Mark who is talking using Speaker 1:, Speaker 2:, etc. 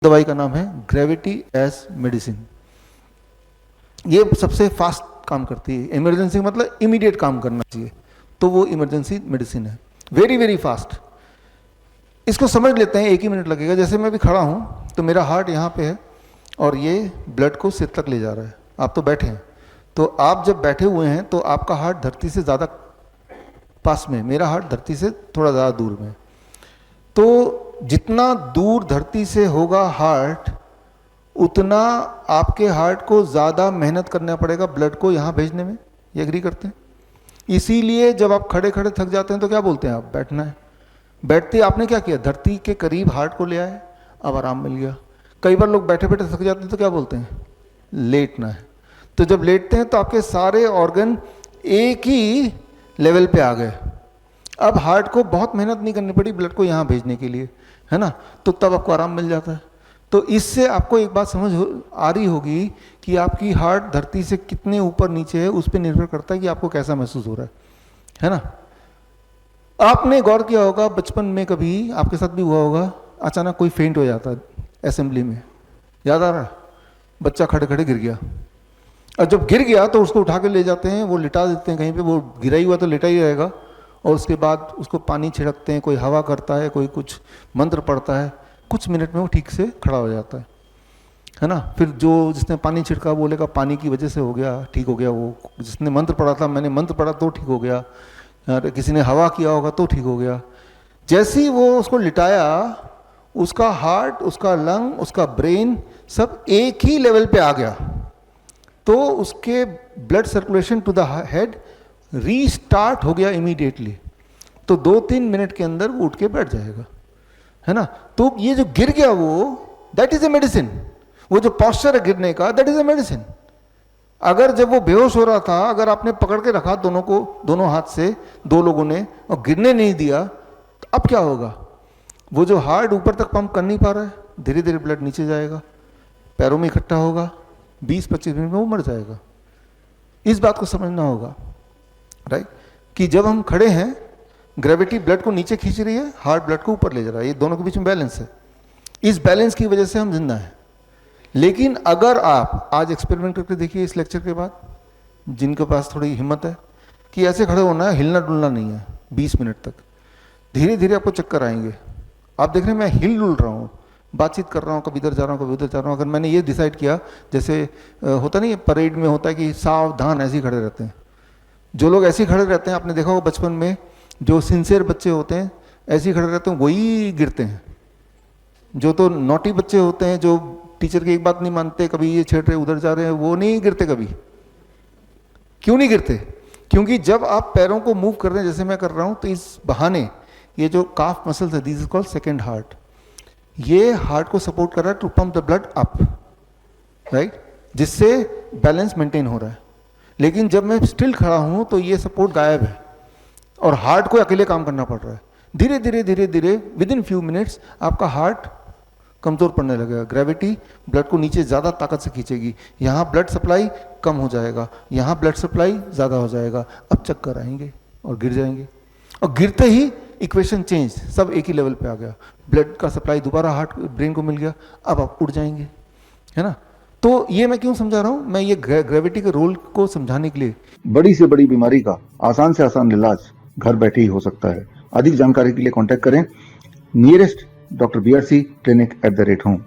Speaker 1: दवाई का नाम है ग्रेविटी एज मेडिसिन। ये सबसे फास्ट काम करती है। इमरजेंसी मतलब इमीडिएट काम करना चाहिए, तो वो इमरजेंसी मेडिसिन है, वेरी वेरी फास्ट। इसको समझ लेते हैं, 1 ही मिनट लगेगा। जैसे मैं भी खड़ा हूँ तो मेरा हार्ट यहाँ पे है और ये ब्लड को सिर तक ले जा रहा है। आप तो बैठे हैं, तो आप जब बैठे हुए हैं तो आपका हार्ट धरती से ज़्यादा पास में, मेरा हार्ट धरती से थोड़ा ज़्यादा दूर में। तो जितना दूर धरती से होगा हार्ट, उतना आपके हार्ट को ज़्यादा मेहनत करना पड़ेगा ब्लड को यहाँ भेजने में। ये एग्री करते हैं? इसीलिए जब आप खड़े खड़े थक जाते हैं तो क्या बोलते हैं आप? बैठना है। बैठते आपने क्या किया? धरती के करीब हार्ट को ले आए, अब आराम मिल गया। कई बार लोग बैठे बैठे थक जाते हैं तो क्या बोलते हैं? लेटना है। तो जब लेटते हैं तो आपके सारे ऑर्गन एक ही लेवल पे आ गए। अब हार्ट को बहुत मेहनत नहीं करनी पड़ी ब्लड को यहाँ भेजने के लिए, है ना? तो तब आपको आराम मिल जाता है। तो इससे आपको एक बात समझ आ रही होगी कि आपकी हार्ट धरती से कितने ऊपर नीचे है, उस पर निर्भर करता है कि आपको कैसा महसूस हो रहा है ना? आपने गौर किया होगा, बचपन में कभी आपके साथ भी हुआ होगा, अचानक कोई फेंट हो जाता है असेंबली में, याद आ रहा है? बच्चा खड़े खड़े गिर गया, और जब गिर गया तो उसको उठा के ले जाते हैं, वो लिटा देते हैं कहीं पे, वो गिरा ही हुआ तो लेटा ही रहेगा, और उसके बाद उसको पानी छिड़कते हैं, कोई हवा करता है, कोई कुछ मंत्र पढ़ता है, कुछ मिनट में वो ठीक से खड़ा हो जाता है ना? फिर जो जिसने पानी छिड़का बोलेगा पानी की वजह से हो गया, ठीक हो गया। वो जिसने मंत्र पढ़ा था, मैंने मंत्र पढ़ा तो ठीक हो गया, किसी ने हवा किया होगा तो ठीक हो गया। जैसे ही वो उसको लिटाया, उसका हार्ट, उसका लंग, उसका ब्रेन सब एक ही लेवल पे आ गया। तो उसके blood circulation to the head restart हो गया इमीडिएटली। तो 2-3 मिनट के अंदर वो उठ के बैठ जाएगा, है ना? तो ये जो गिर गया वो, दैट इज ए मेडिसिन। वो जो पॉस्चर है गिरने का, दैट इज ए मेडिसिन। अगर जब वो बेहोश हो रहा था, अगर आपने पकड़ के रखा दोनों को, दोनों हाथ से, 2 लोगों ने, और गिरने नहीं दिया, तो अब क्या होगा? वो जो हार्ट ऊपर तक पंप कर नहीं पा रहा है, धीरे धीरे ब्लड नीचे जाएगा, पैरों में इकट्ठा होगा, 20-25 मिनट में वो मर जाएगा। इस बात को समझना होगा, राइट? कि जब हम खड़े हैं, ग्रेविटी ब्लड को नीचे खींच रही है, हार्ट ब्लड को ऊपर ले जा रहा है, ये दोनों के बीच में बैलेंस है। इस बैलेंस की वजह से हम जिंदा हैं। लेकिन अगर आप आज एक्सपेरिमेंट करके देखिए इस लेक्चर के बाद, जिनके पास थोड़ी हिम्मत है, कि ऐसे खड़े होना है, हिलना डुलना नहीं है 20 मिनट तक, धीरे धीरे आपको चक्कर आएंगे। आप देख रहे हैं मैं हिल डुल रहा हूँ, बातचीत कर रहा हूँ, कभी इधर जा रहा हूँ, कभी उधर जा रहा हूँ। अगर मैंने ये डिसाइड किया, जैसे होता नहीं है परेड में होता है कि सावधान, ऐसे ही खड़े रहते हैं। जो लोग ऐसे ही खड़े रहते हैं, आपने देखा होगा बचपन में, जो सिंसियर बच्चे होते हैं ऐसे ही खड़े रहते हैं, वही गिरते हैं। जो तो नॉटी बच्चे होते हैं, जो टीचर की एक बात नहीं मानते, कभी ये छेड़ रहे उधर जा रहे हैं, वो नहीं गिरते कभी। क्यों नहीं गिरते? क्योंकि जब आप पैरों को मूव कर रहे हैं, जैसे मैं कर रहा हूं, तो इस बहाने ये जो काफ मसल्स है, this is called second heart, ये हार्ट को सपोर्ट कर रहा है to pump the blood up, right? जिससे बैलेंस मेंटेन हो रहा है। लेकिन जब मैं स्टिल खड़ा हूं तो ये सपोर्ट गायब है और हार्ट को अकेले काम करना पड़ रहा है। धीरे धीरे धीरे धीरे विद इन फ्यू मिनट्स आपका हार्ट कमजोर पड़ने लगेगा। ग्रेविटी ब्लड को नीचे ज़्यादा ताकत से खींचेगी, यहाँ ब्लड सप्लाई कम हो जाएगा, यहाँ ब्लड सप्लाई ज़्यादा हो जाएगा। अब चक्कर आएंगे और गिर जाएंगे, और गिरते ही इक्वेशन चेंज, सब एक ही लेवल पे आ गया। ब्लड का सप्लाई दोबारा हार्ट ब्रेन को मिल गया, अब आप उड़ जाएंगे, है ना? तो ये मैं क्यों समझा रहा हूँ? मैं ये ग्रेविटी के रोल को समझाने के लिए।
Speaker 2: बड़ी से बड़ी बीमारी का आसान से आसान इलाज घर बैठे ही हो सकता है। अधिक जानकारी के लिए कांटेक्ट करें नियरेस्ट डॉक्टर BRC clinic@home।